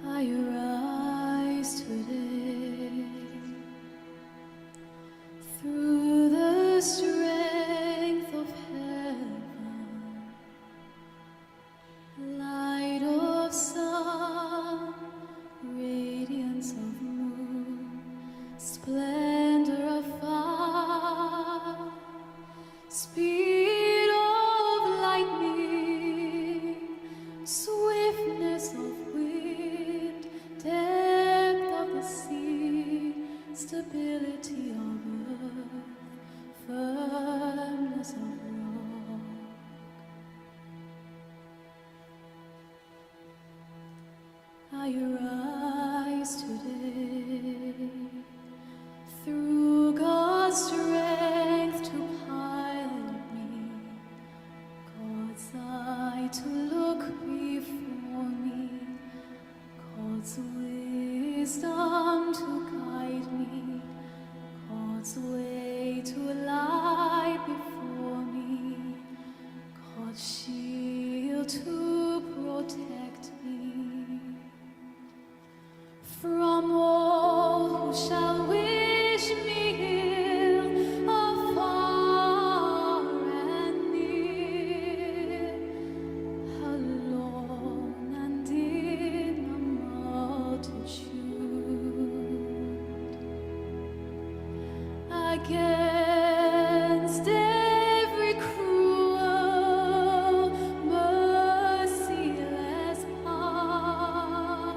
I arise today through the strength of heaven, light of sun, radiance of moon, splendor of fire, speed of lightning, swiftness of wind, depth of the sea, stability of earth, firmness of rock. I arise today through God's strength to pilot me, God's eye to look before me, God's wisdom to guide me, God's way to lie before me, God's shield to protect me from all who shall wish me ill, afar and near, alone and in a multitude, against every cruel, merciless power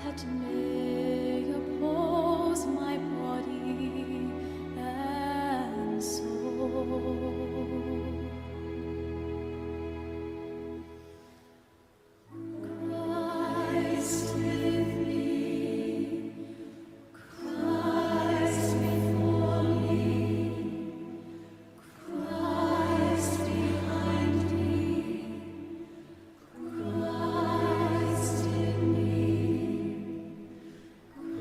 that may oppose my body and soul. Christ with me, Christ before me, Christ behind me, Christ in me,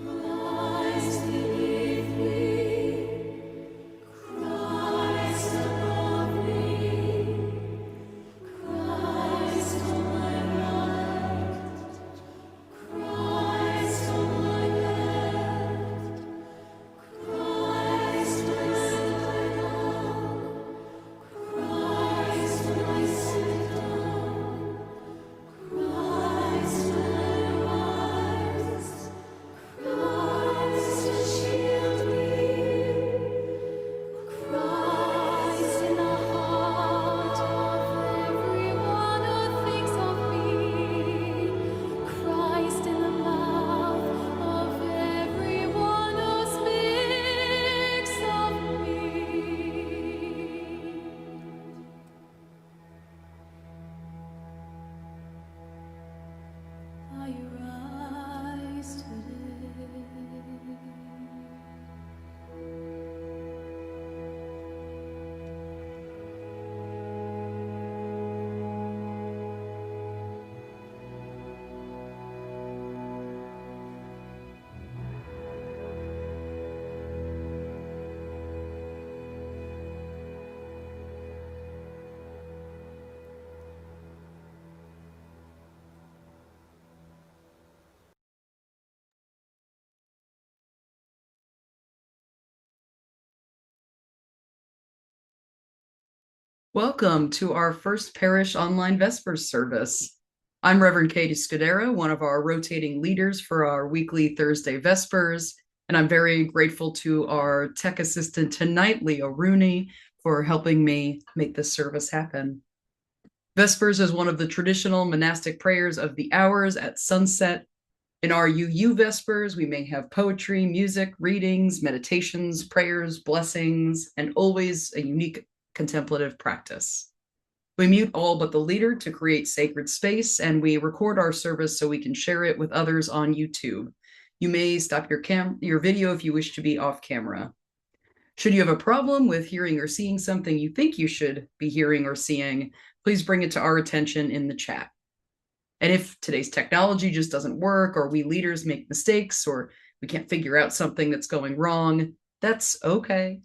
Christ beneath me, Christ above me, Christ on my right, Christ on my left, Christ when I lie down, Christ when I sit down, Christ when I rise, Christ to shield me, Christ in the heart of everyone who thinks of me, Christ in the mouth of everyone who speaks of me. I rise today. Welcome to our first parish online Vespers service. I'm Reverend Catie one of our rotating leaders for our weekly Thursday Vespers, and I'm very grateful to our tech assistant tonight, Leo Rooney, for helping me make this service happen. Vespers is one of the traditional monastic prayers of the hours at sunset. In our UU Vespers, we may have poetry, music, readings, meditations, prayers, blessings, and always a unique contemplative practice. We mute all but the leader to create sacred space, and we record our service so we can share it with others on YouTube. You may stop your video if you wish to be off camera. Should you have a problem with hearing or seeing something you think you should be hearing or seeing, please bring it to our attention in the chat. And if today's technology just doesn't work, or we leaders make mistakes, or we can't figure out something that's going wrong, that's okay.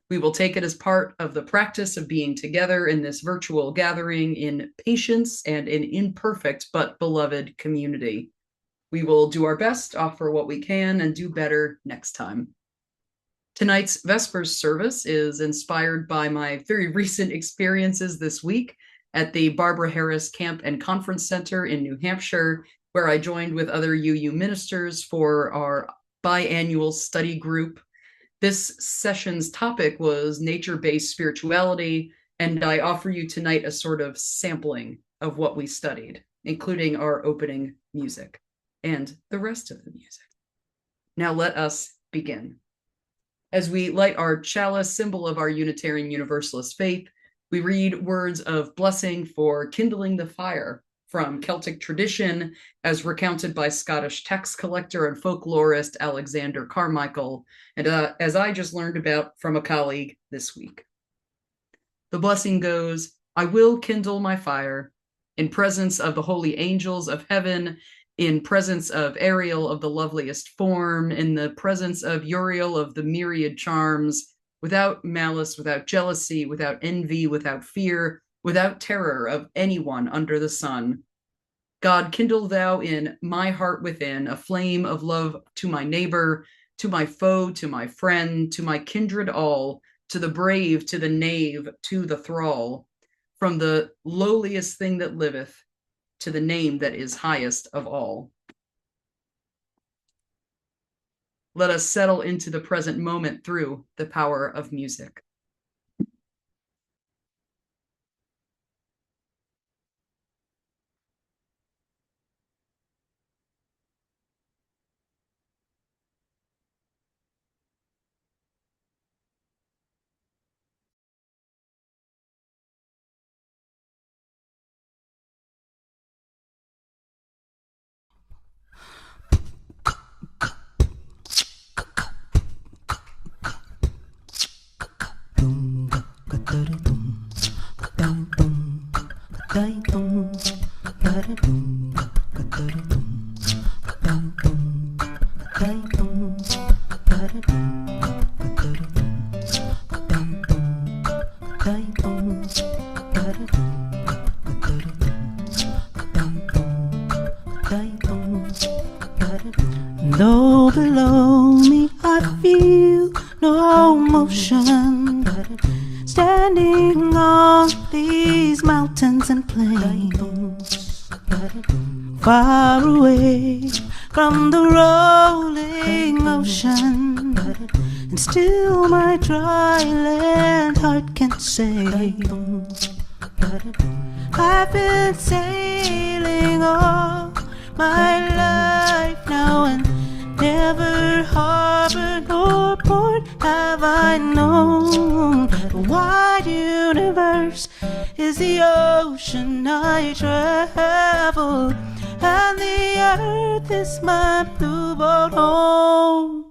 We will take it as part of the practice of being together in this virtual gathering in patience and in imperfect but beloved community. We will do our best, offer what we can, and do better next time. Tonight's Vespers service is inspired by my very recent experiences this week at the Barbara Harris Camp and Conference Center in New Hampshire, where I joined with other UU ministers for our biannual study group. This session's topic was nature-based spirituality, and I offer you tonight a sort of sampling of what we studied, including our opening music and the rest of the music. Now let us begin. As we light our chalice, symbol of our Unitarian Universalist faith, we read words of blessing for kindling the fire from Celtic tradition, as recounted by Scottish text collector and folklorist Alexander Carmichael, and as I just learned about from a colleague this week. The blessing goes, I will kindle my fire in presence of the holy angels of heaven, in presence of Ariel of the loveliest form, in the presence of Uriel of the myriad charms, without malice, without jealousy, without envy, without fear, without terror of anyone under the sun. God, kindle thou in my heart within a flame of love to my neighbor, to my foe, to my friend, to my kindred all, to the brave, to the knave, to the thrall, from the lowliest thing that liveth, to the name that is highest of all. Let us settle into the present moment through the power of music. Low below me I feel no motion, standing on these mountains and plains, far away from the rolling ocean, and still my dry land heart can say, I've been sailing all my life now, and never harbor nor port have I known. The wide universe is the ocean I travel, and the earth is my blue boat home.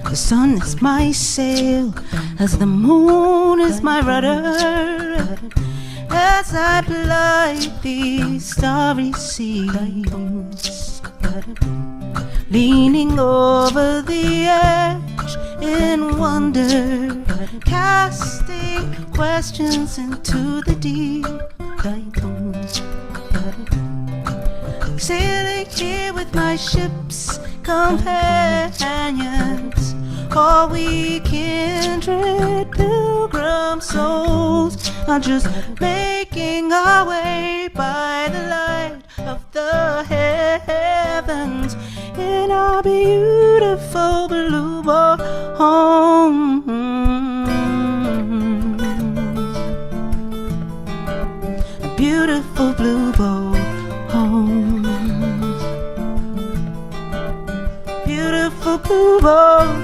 The sun is my sail, as the moon is my rudder, as I ply these starry seas, leaning over the edge in wonder, casting questions into the deep, sailing here with my ship's companions, all we kindred pilgrim souls are just making our way by the light of the heavens in our beautiful blue boat home. A beautiful blue boat home. blue boat.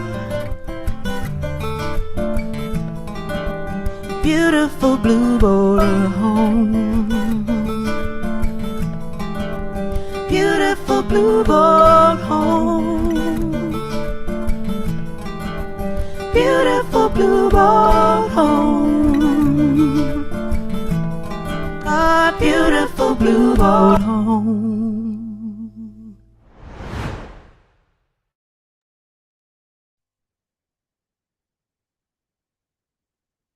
Beautiful blue boat home. Beautiful blue boat home. Beautiful blue boat home. Our beautiful blue boat home.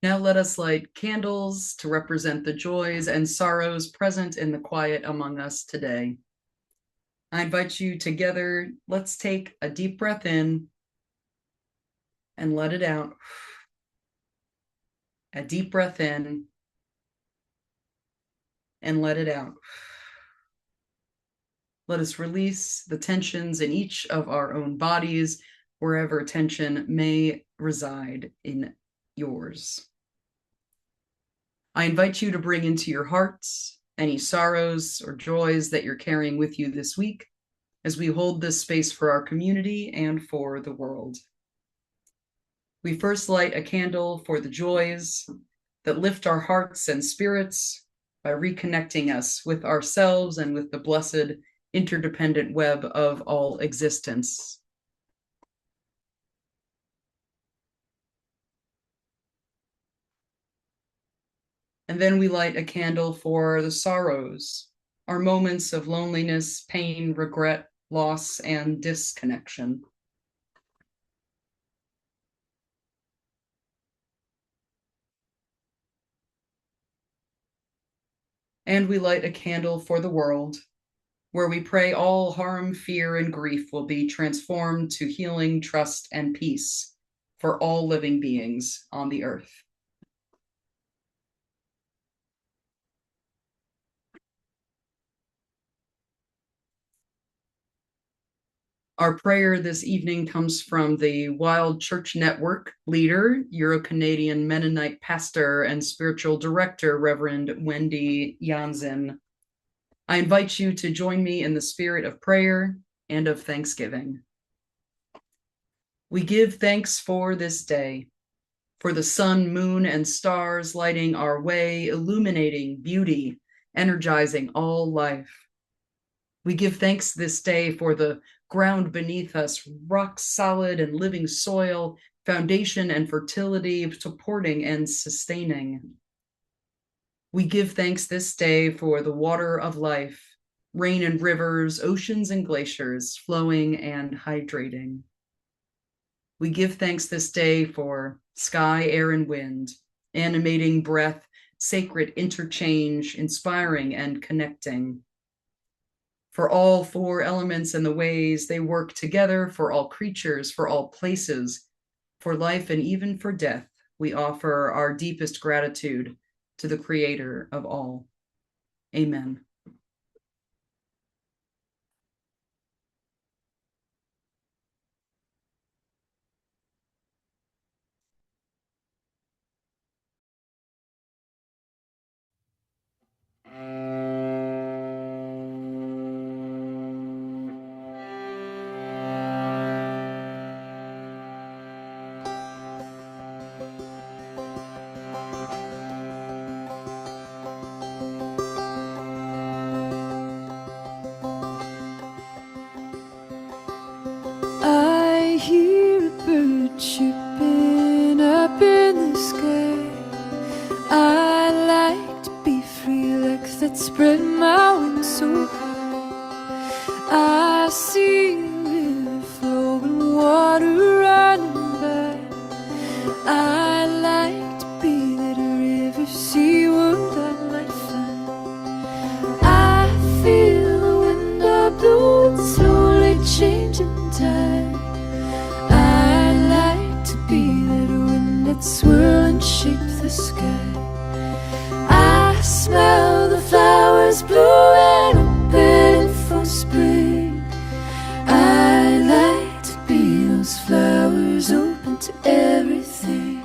Now let us light candles to represent the joys and sorrows present in the quiet among us today. I invite you together. Let's take a deep breath in and let it out. A deep breath in and let it out. Let us release the tensions in each of our own bodies, wherever tension may reside in yours. I invite you to bring into your hearts any sorrows or joys that you're carrying with you this week as we hold this space for our community and for the world. We first light a candle for the joys that lift our hearts and spirits by reconnecting us with ourselves and with the blessed interdependent web of all existence. And then we light a candle for the sorrows, our moments of loneliness, pain, regret, loss, and disconnection. And we light a candle for the world, where we pray all harm, fear, and grief will be transformed to healing, trust, and peace for all living beings on the earth. Our prayer this evening comes from the Wild Church Network leader, Euro-Canadian Mennonite pastor and spiritual director, Reverend Wendy Jansen. I invite you to join me in the spirit of prayer and of thanksgiving. We give thanks for this day, for the sun, moon, and stars lighting our way, illuminating beauty, energizing all life. We give thanks this day for the ground beneath us, rock solid and living soil, foundation and fertility, supporting and sustaining. We give thanks this day for the water of life, rain and rivers, oceans and glaciers, flowing and hydrating. We give thanks this day for sky, air, and wind, animating breath, sacred interchange, inspiring and connecting. For all four elements and the ways they work together, for all creatures, for all places, for life, and even for death, we offer our deepest gratitude to the Creator of all. Amen. I hear a bird chirping up in the sky. I like to be free like that, spread my wings so high. I see a river flowing, water running by. I like to be that river, see what I might find. I feel the wind blow, it's slowly changing tide. I like to be that wind that swirl and shape the sky. I smell the flowers blooming open for spring. I like to be those flowers open to everything.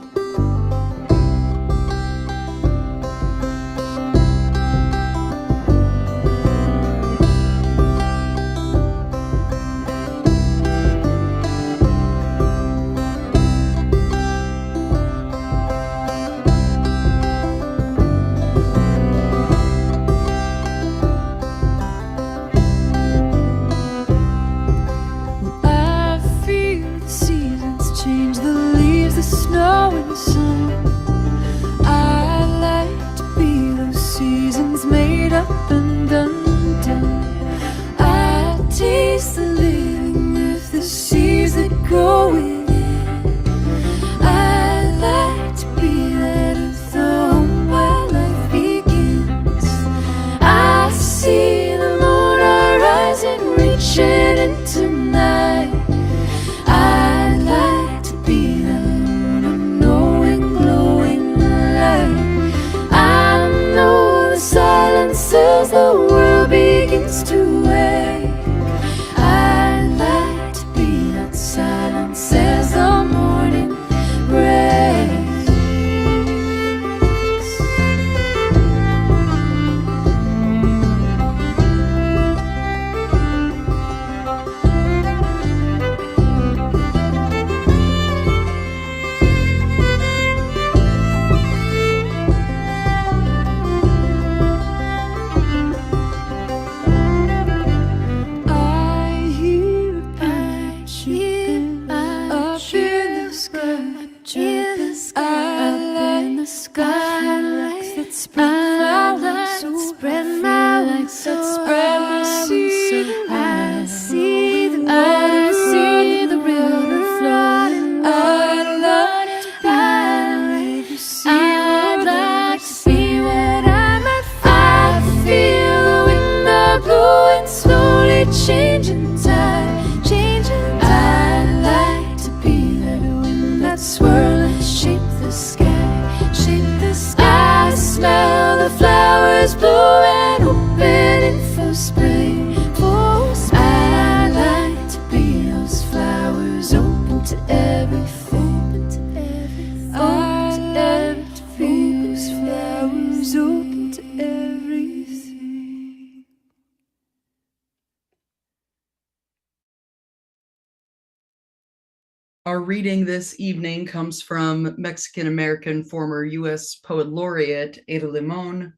Our reading this evening comes from Mexican-American former U.S. Poet Laureate Ada Limon.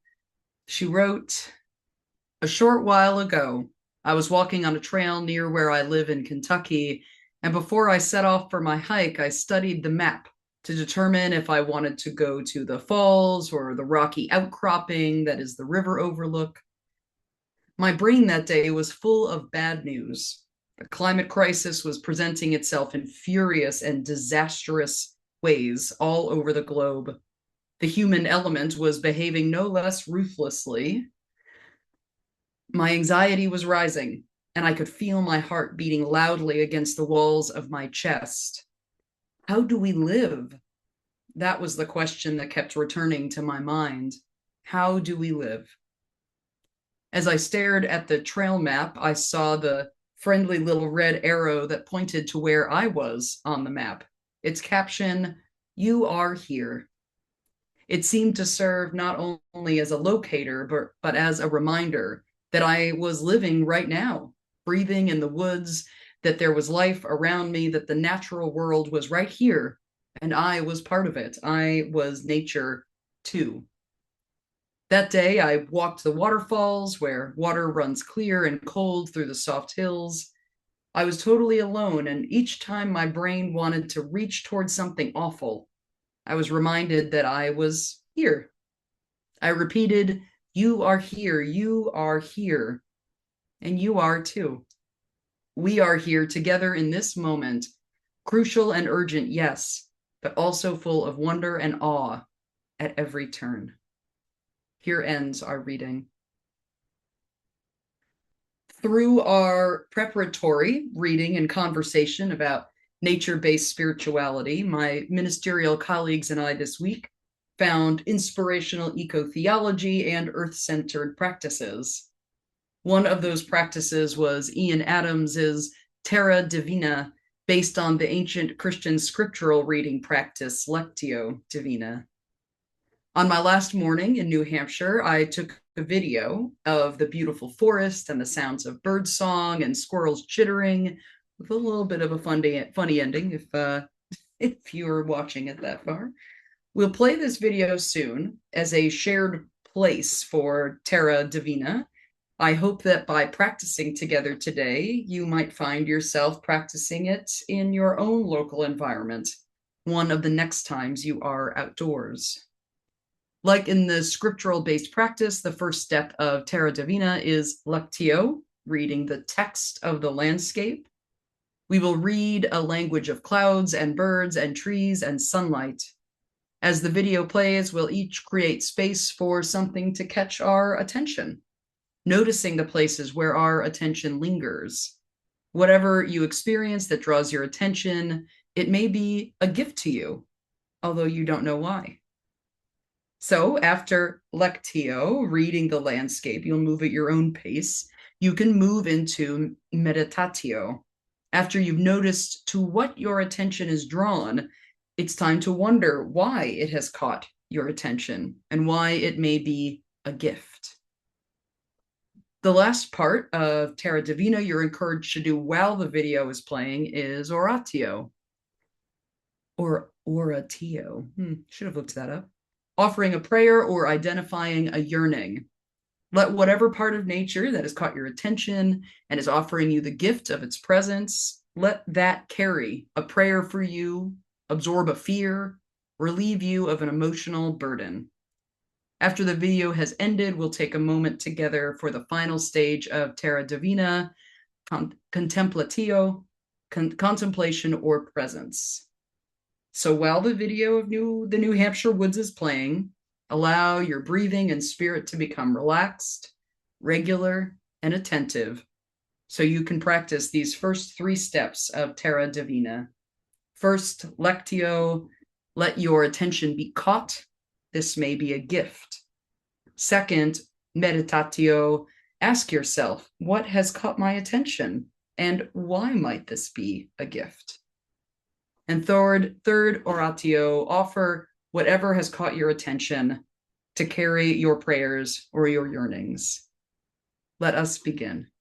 She wrote, "A short while ago, I was walking on a trail near where I live in Kentucky, and before I set off for my hike, I studied the map to determine if I wanted to go to the falls or the rocky outcropping that is the river overlook. My brain that day was full of bad news. The climate crisis was presenting itself in furious and disastrous ways all over the globe. The human element was behaving no less ruthlessly. My anxiety was rising, and I could feel my heart beating loudly against the walls of my chest. How do we live? That was the question that kept returning to my mind. How do we live? As I stared at the trail map, I saw the friendly little red arrow that pointed to where I was on the map. Its caption, "You are here." It seemed to serve not only as a locator, but as a reminder that I was living right now, breathing in the woods, that there was life around me, that the natural world was right here, and I was part of it. I was nature too. That day, I walked the waterfalls where water runs clear and cold through the soft hills. I was totally alone, and each time my brain wanted to reach towards something awful, I was reminded that I was here. I repeated, "You are here, you are here, and you are too." We are here together in this moment, crucial and urgent, yes, but also full of wonder and awe at every turn. Here ends our reading. Through our preparatory reading and conversation about nature-based spirituality, my ministerial colleagues and I this week found inspirational eco-theology and earth-centered practices. One of those practices was Ian Adams's Terra Divina, based on the ancient Christian scriptural reading practice Lectio Divina. On my last morning in New Hampshire, I took a video of the beautiful forest and the sounds of birdsong and squirrels chittering, with a little bit of a funny ending if you were watching it that far. We'll play this video soon as a shared place for Terra Divina. I hope that by practicing together today, you might find yourself practicing it in your own local environment, one of the next times you are outdoors. Like in the scriptural-based practice, the first step of Terra Divina is Lectio, reading the text of the landscape. We will read a language of clouds and birds and trees and sunlight. As the video plays, we'll each create space for something to catch our attention, noticing the places where our attention lingers. Whatever you experience that draws your attention, it may be a gift to you, although you don't know why. So after Lectio, reading the landscape, you'll move at your own pace. You can move into Meditatio. After you've noticed to what your attention is drawn, it's time to wonder why it has caught your attention and why it may be a gift. The last part of Terra Divina you're encouraged to do while the video is playing is Oratio. Or Oratio. Should have looked that up. Offering a prayer or identifying a yearning. Let whatever part of nature that has caught your attention and is offering you the gift of its presence, let that carry a prayer for you, absorb a fear, relieve you of an emotional burden. After the video has ended, we'll take a moment together for the final stage of Terra Divina, Contemplatio, contemplation or presence. So while the video of the New Hampshire woods is playing, allow your breathing and spirit to become relaxed, regular, and attentive, so you can practice these first 3 steps of Terra Divina. First, Lectio, let your attention be caught. This may be a gift. Second, Meditatio, ask yourself, what has caught my attention, and why might this be a gift? And third, Oratio, offer whatever has caught your attention to carry your prayers or your yearnings. Let us begin.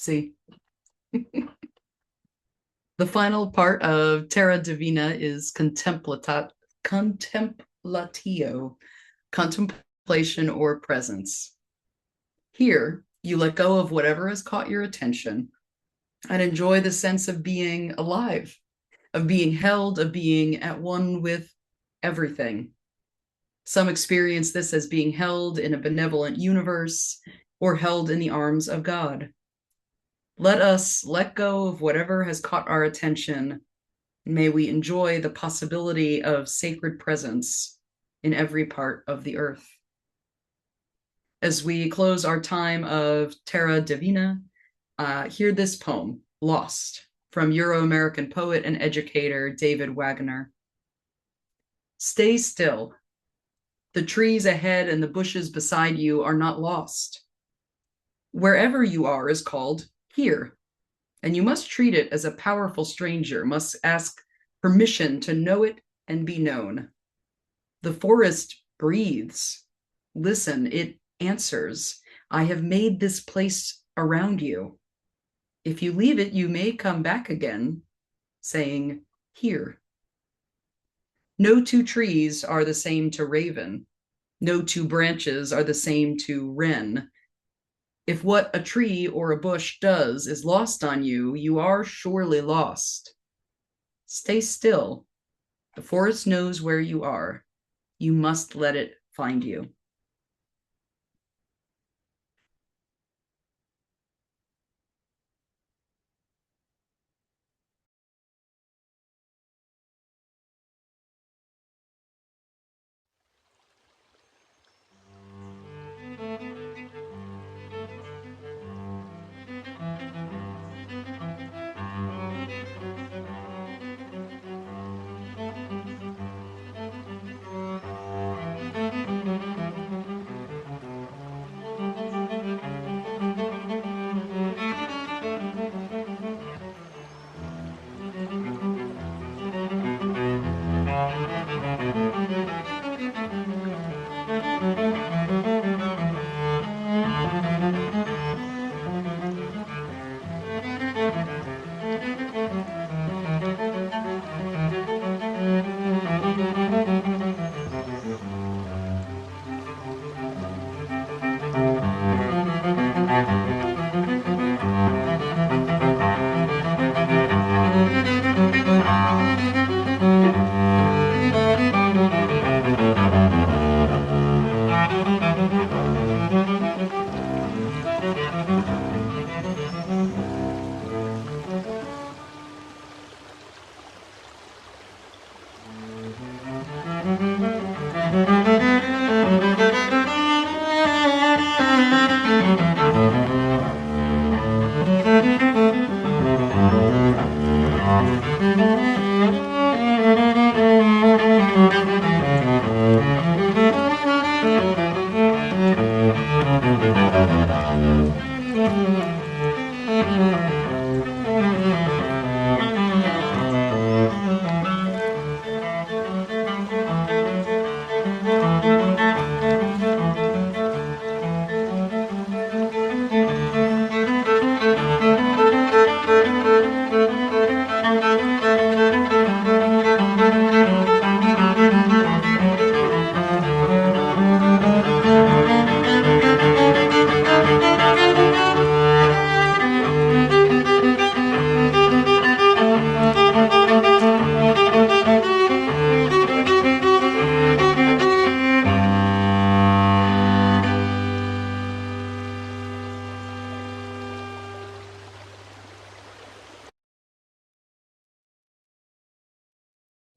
See, the final part of Terra Divina is contemplatio, contemplation or presence. Here, you let go of whatever has caught your attention and enjoy the sense of being alive, of being held, of being at one with everything. Some experience this as being held in a benevolent universe or held in the arms of God. Let us let go of whatever has caught our attention. May we enjoy the possibility of sacred presence in every part of the earth. As we close our time of Terra Divina, hear this poem, Lost, from Euro-American poet and educator David Wagner. Stay still. The trees ahead and the bushes beside you are not lost. Wherever you are is called here, and you must treat it as a powerful stranger, must ask permission to know it and be known. The forest breathes. Listen, it answers. I have made this place around you. If you leave it, you may come back again, saying, here. No two trees are the same to raven. No two branches are the same to wren. If what a tree or a bush does is lost on you, you are surely lost. Stay still. The forest knows where you are. You must let it find you.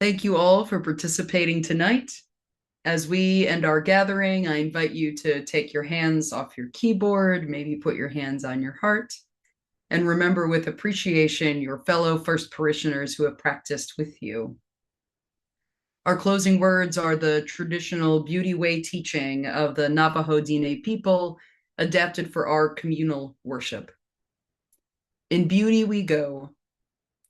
Thank you all for participating tonight. As we end our gathering, I invite you to take your hands off your keyboard, maybe put your hands on your heart, and remember with appreciation your fellow first parishioners who have practiced with you. Our closing words are the traditional Beauty Way teaching of the Navajo Diné people, adapted for our communal worship. In beauty we go.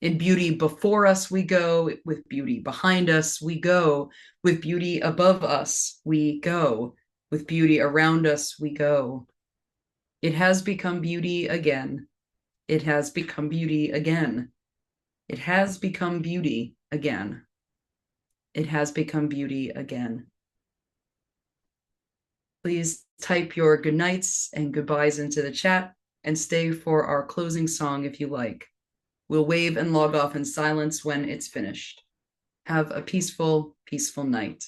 In beauty before us we go, with beauty behind us we go, with beauty above us we go, with beauty around us we go. It has become beauty again. It has become beauty again. It has become beauty again. It has become beauty again. Please type your good nights and goodbyes into the chat and stay for our closing song if you like. We'll wave and log off in silence when it's finished. Have a peaceful, peaceful night.